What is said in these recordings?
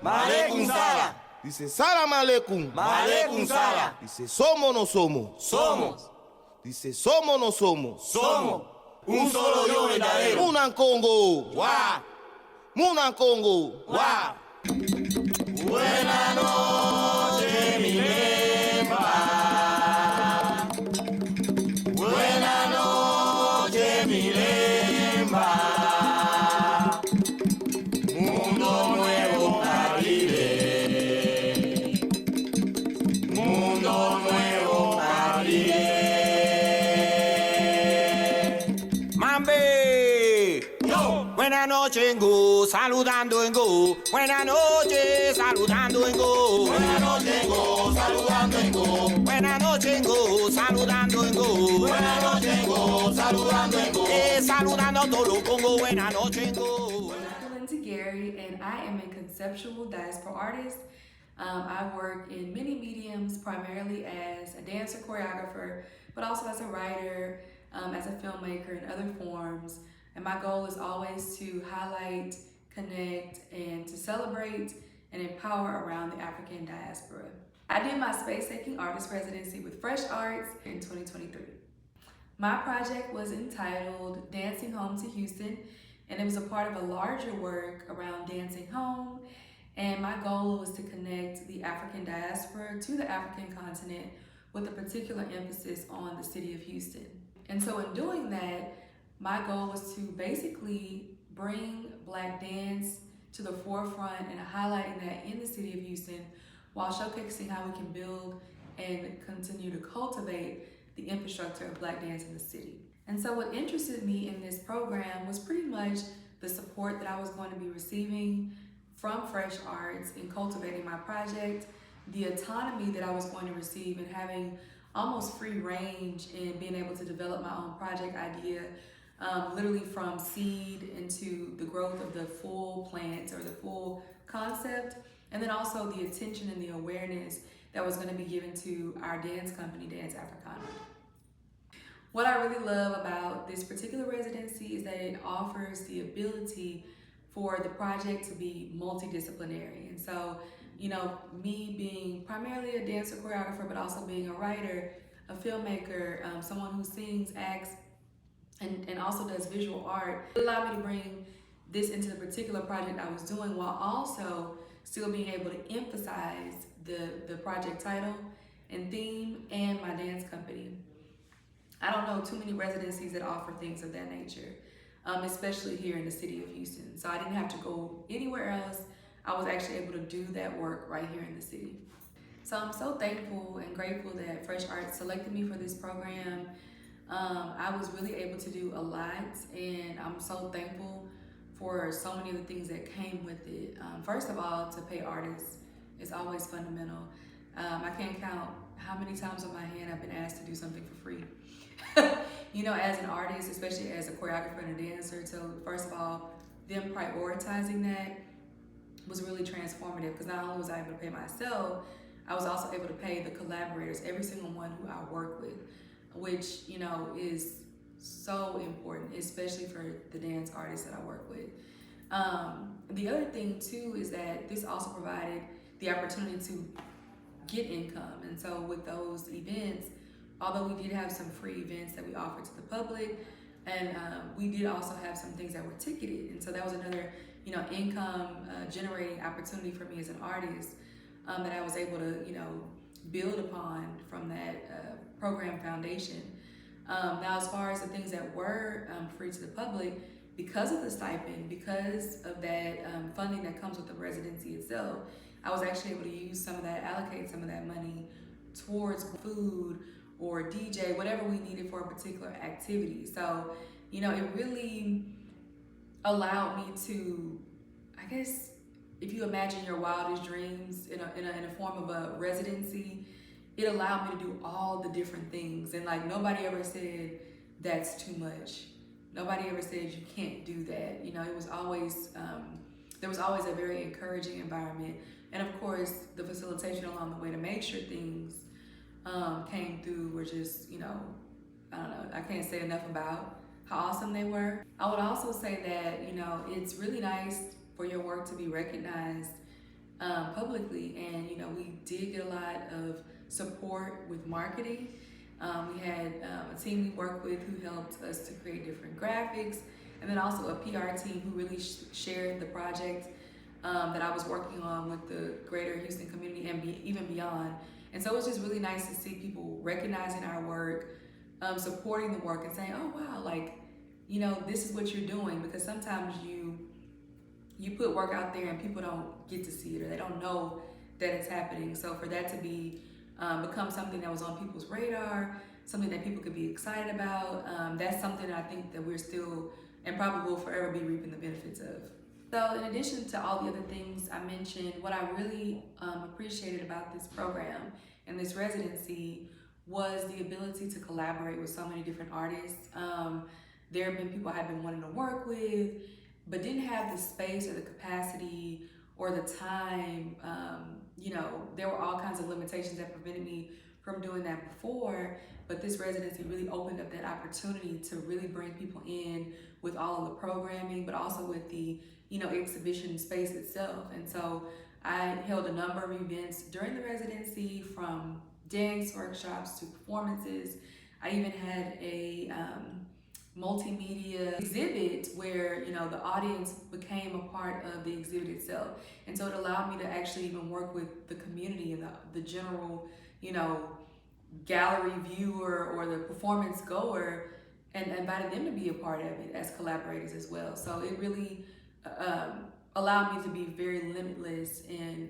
Malekum sala. Dice salam aleikum. Malekum sala. Dice somos no somos. Somos. Dice somos no somos. Somos. Un solo yo verdadero. Munan Congo. Guau. Munan Congo. Guau. Buenas noches, mi lemba. Buenas noches, mi lemba. Mundo nuevo Caribe. Mundo nuevo Caribe. Mambe. Yo. Buenas noches, en Go, saludando en Go. Buenas noches, saludando en Go. Buenas noches, en Go, saludando en Go. Buenas noches, en Go, saludando en Go. Buenas noches, en Go, saludando en Go. Saludando a todo el Congo. Buenas noches, en Go. I'm Lindsay Gary, and I am a conceptual diaspora artist. I work in many mediums, primarily as a dancer, choreographer, but also as a writer, as a filmmaker, in other forms. And my goal is always to highlight, connect, and to celebrate and empower around the African diaspora. I did my space-taking artist residency with Fresh Arts in 2023. My project was entitled Dancing Home to Houston, and it was a part of a larger work around dancing home. And my goal was to connect the African diaspora to the African continent with a particular emphasis on the city of Houston. And so in doing that, my goal was to basically bring Black dance to the forefront and highlighting that in the city of Houston while showcasing how we can build and continue to cultivate the infrastructure of Black dance in the city. And so what interested me in this program was pretty much the support that I was going to be receiving from Fresh Arts in cultivating my project, the autonomy that I was going to receive in having almost free range in being able to develop my own project idea, literally from seed into the growth of the full plant or the full concept, and then also the attention and the awareness that was going to be given to our dance company, Dance Africana. What I really love about this particular residency is that it offers the ability for the project to be multidisciplinary. And so, you know, me being primarily a dancer, choreographer, but also being a writer, a filmmaker, someone who sings, acts, and also does visual art, it allowed me to bring this into the particular project I was doing while also still being able to emphasize the project title and theme and my dance company. I don't know too many residencies that offer things of that nature, especially here in the city of Houston. So I didn't have to go anywhere else. I was actually able to do that work right here in the city. So I'm so thankful and grateful that Fresh Arts selected me for this program. I was really able to do a lot, and I'm so thankful for so many of the things that came with it. First of all, to pay artists is always fundamental. I can't count how many times on my hand I've been asked to do something for free. You know, as an artist, especially as a choreographer and a dancer, so first of all, them prioritizing that was really transformative, because not only was I able to pay myself, I was also able to pay the collaborators, every single one who I work with, which, you know, is so important, especially for the dance artists that I work with. The other thing too is that this also provided the opportunity to get income. And so with those events, although we did have some free events that we offered to the public, and we did also have some things that were ticketed. And so that was another, you know, income generating opportunity for me as an artist that I was able to, you know, build upon from that program foundation. Now, as far as the things that were free to the public, because of the stipend, because of that funding that comes with the residency itself, I was actually able to use some of that, allocate some of that money towards food or DJ, whatever we needed for a particular activity. So, you know, it really allowed me to, I guess, if you imagine your wildest dreams in a form of a residency, it allowed me to do all the different things. And like, nobody ever said that's too much. Nobody ever said you can't do that. You know, it was always, there was always a very encouraging environment. And of course, the facilitation along the way to make sure things came through were just, you know, I don't know, I can't say enough about how awesome they were. I would also say that, you know, it's really nice for your work to be recognized did get a lot of support with marketing. We had a team we worked with who helped us to create different graphics, and then also a PR team who really shared the project that I was working on with the greater Houston community and even beyond. And so it was just really nice to see people recognizing our work, supporting the work and saying, oh wow, like, you know, this is what you're doing, because sometimes you put work out there and people don't get to see it, or they don't know that it's happening. So for that to be become something that was on people's radar, something that people could be excited about, that's something that I think that we're still and probably will forever be reaping the benefits of. So in addition to all the other things I mentioned, what I really appreciated about this program and this residency was the ability to collaborate with so many different artists. There have been people I've been wanting to work with, but didn't have the space or the capacity or the time. You know, there were all kinds of limitations that prevented me from doing that before, but this residency really opened up that opportunity to really bring people in with all of the programming, but also with the, you know, exhibition space itself. And so I held a number of events during the residency, from dance workshops to performances. I even had a multimedia exhibit where, you know, the audience became a part of the exhibit itself. And so it allowed me to actually even work with the community and the general, you know, gallery viewer or the performance goer, and invited them to be a part of it as collaborators as well. So it really allowed me to be very limitless in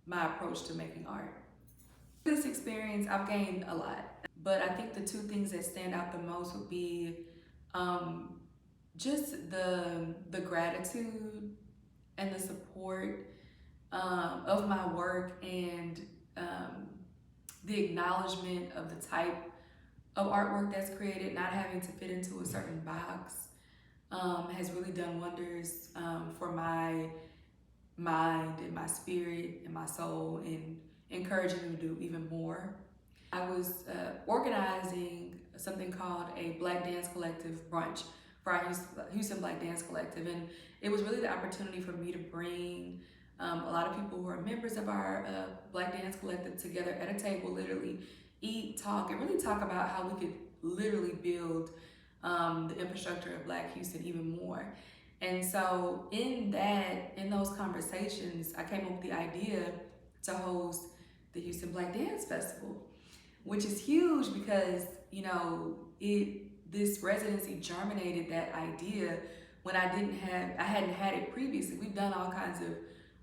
my approach to making art. This experience, I've gained a lot, but I think the two things that stand out the most would be just the gratitude and the support of my work, and the acknowledgement of the type of artwork that's created, not having to fit into a certain box, has really done wonders for my mind and my spirit and my soul, and encouraging me to do even more. I was organizing something called a Black Dance Collective brunch for our Houston Black Dance Collective, and it was really the opportunity for me to bring a lot of people who are members of our Black Dance Collective together at a table, literally eat, talk, and really talk about how we could literally build the infrastructure of Black Houston even more. And so in those conversations, I came up with the idea to host the Houston Black Dance Festival, which is huge because, you know, this residency germinated that idea when I hadn't had it previously. We've done all kinds of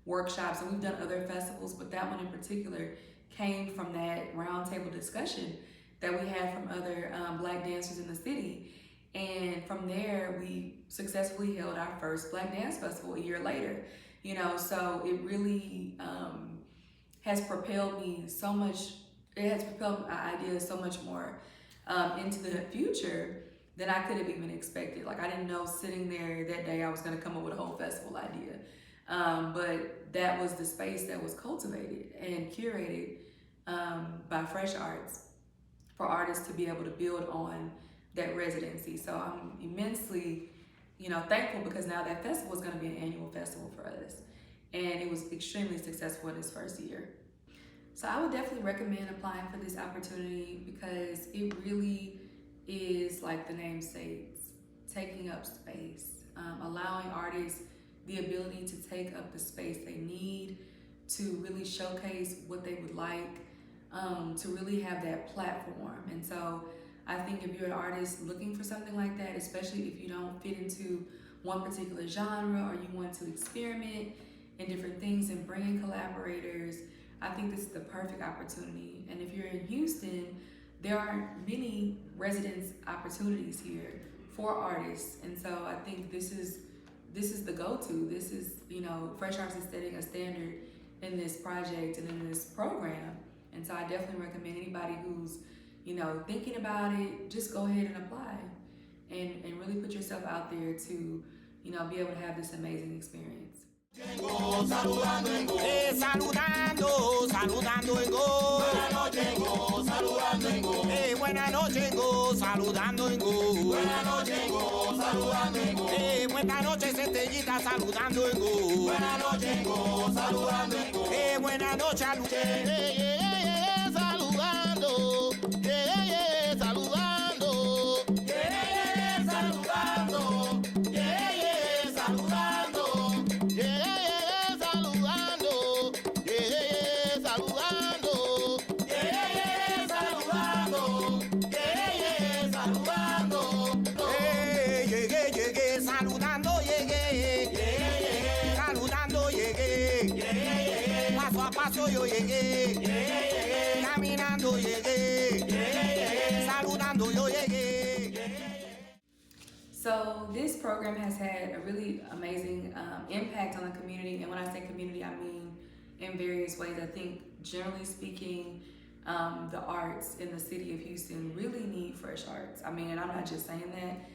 workshops and we've done other festivals, but that one in particular came from that roundtable discussion that we had from other Black dancers in the city. And from there, we successfully held our first Black Dance Festival a year later. You know, so it really has propelled me so much. It has propelled my ideas so much more into the future than I could have even expected. Like, I didn't know sitting there that day I was going to come up with a whole festival idea. But that was the space that was cultivated and curated by Fresh Arts for artists to be able to build on that residency. So I'm immensely, you know, thankful, because now that festival is going to be an annual festival for us. And it was extremely successful in its first year. So I would definitely recommend applying for this opportunity, because it really is, like the name states, taking up space, allowing artists the ability to take up the space they need to really showcase what they would like, to really have that platform. And so I think if you're an artist looking for something like that, especially if you don't fit into one particular genre, or you want to experiment in different things and bring in collaborators, I think this is the perfect opportunity. And if you're in Houston, there aren't many residence opportunities here for artists. And so I think this is the go-to. This is, you know, Fresh Arts is setting a standard in this project and in this program. And so I definitely recommend anybody who's, you know, thinking about it, just go ahead and apply and really put yourself out there to, you know, be able to have this amazing experience. Saludando en go, saludando en go. Buenas noches en go, saludando en go. Buenas noches en go, saludando en go. Buenas noches en go, saludando en go. Buenas noches, estrellita, saludando en go. Buenas noches en go, saludando en go. buenas noches, Saludando, saludando, saludando, saludando, llegué, saludando, llegué, paso a paso yo llegué, caminando llegué, saludando yo llegué. So this program has had a really amazing impact on the community, and when I say community, I mean in various ways. I think generally speaking, the arts in the city of Houston really need fresh arts. I mean, and I'm not just saying that.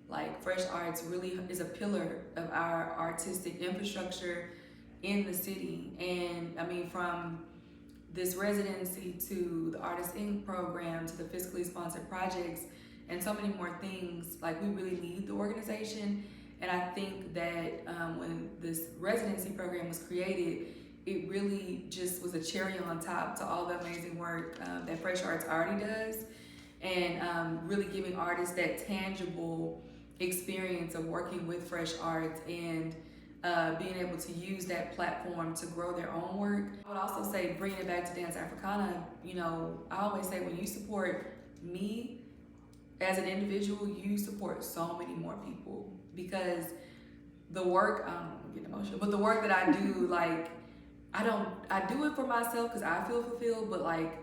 Like, fresh arts really is a pillar of our artistic infrastructure in the city. And I mean, from this residency to the Artist Inc. program to the fiscally sponsored projects and so many more things, like, we really need the organization. And I think that when this residency program was created, it really just was a cherry on top to all the amazing work that Fresh Arts already does, and really giving artists that tangible experience of working with Fresh Arts and being able to use that platform to grow their own work. I would also say, bringing it back to Dance Africana, you know, I always say, when you support me as an individual, you support so many more people, because the work, I'm getting emotional, but the work that I do, like, I do it for myself because I feel fulfilled, but like,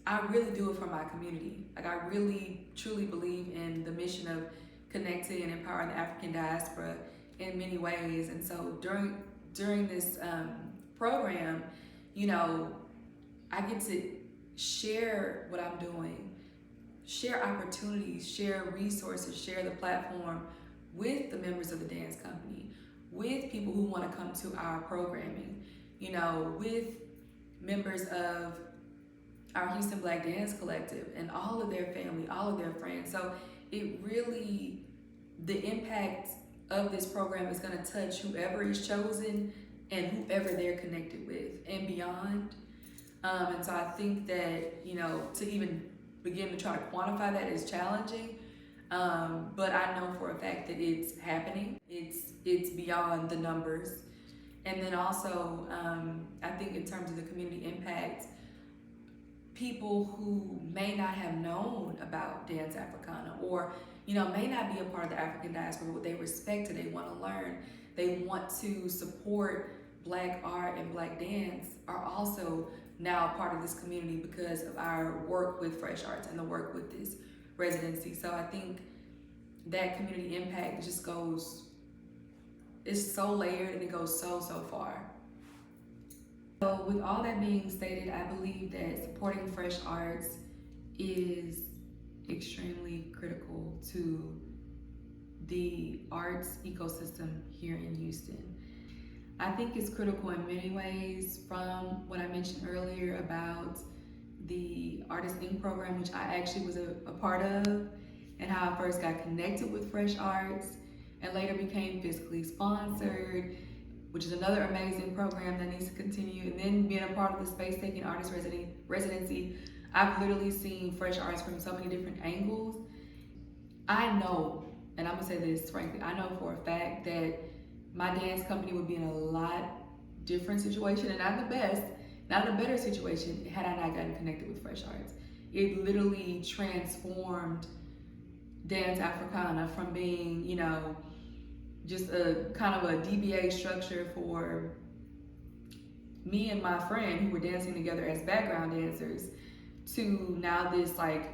I really do it for my community. Like, I really truly believe in the mission of connecting and empowering the African diaspora in many ways. And so during this program, you know, I get to share what I'm doing, share opportunities, share resources, share the platform with the members of the dance company, with people who want to come to our programming, you know, with members of our Houston Black Dance Collective and all of their family, all of their friends. So it really, the impact of this program is going to touch whoever is chosen and whoever they're connected with and beyond. And so I think that, you know, to even begin to try to quantify that is challenging. But I know for a fact that it's happening. It's beyond the numbers. And then also, I think in terms of the community impact, people who may not have known about Dance Africana, or, you know, may not be a part of the African diaspora, but they respect it, they want to learn, they want to support Black art and Black dance, are also now a part of this community because of our work with Fresh Arts and the work with this residency. So I think that community impact just goes, it's so layered and it goes so far. So with all that being stated, I believe that supporting Fresh Arts is extremely critical to the arts ecosystem here in Houston. I think it's critical in many ways, from what I mentioned earlier about the Artist Inc. program, which I actually was a part of, and how I first got connected with Fresh Arts and later became fiscally sponsored, which is another amazing program that needs to continue. And then being a part of the Space Taking Artist Residency, I've literally seen Fresh Arts from so many different angles. I know, and I'm gonna say this frankly, I know for a fact that my dance company would be in a lot different situation, and not the best, not a better situation, had I not gotten connected with Fresh Arts. It literally transformed Dance Africana from being, you know, just a kind of a DBA structure for me and my friend who were dancing together as background dancers, to now this, like,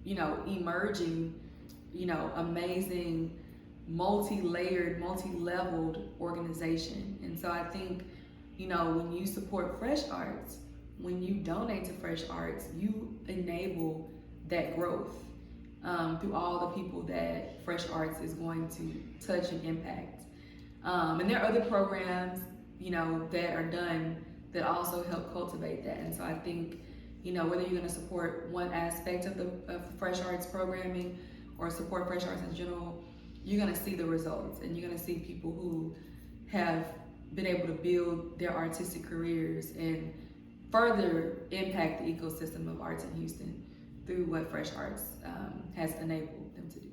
you know, emerging, you know, amazing, multi-layered, multi-leveled organization. And so I think, you know, when you support Fresh Arts, when you donate to Fresh Arts, you enable that growth through all the people that Fresh Arts is going to touch and impact. And there are other programs, you know, that are done that also help cultivate that. And so I think, you know, whether you're going to support one aspect of the Fresh Arts programming or support Fresh Arts in general, you're going to see the results, and you're going to see people who have been able to build their artistic careers and further impact the ecosystem of arts in Houston through what Fresh Arts has enabled them to do.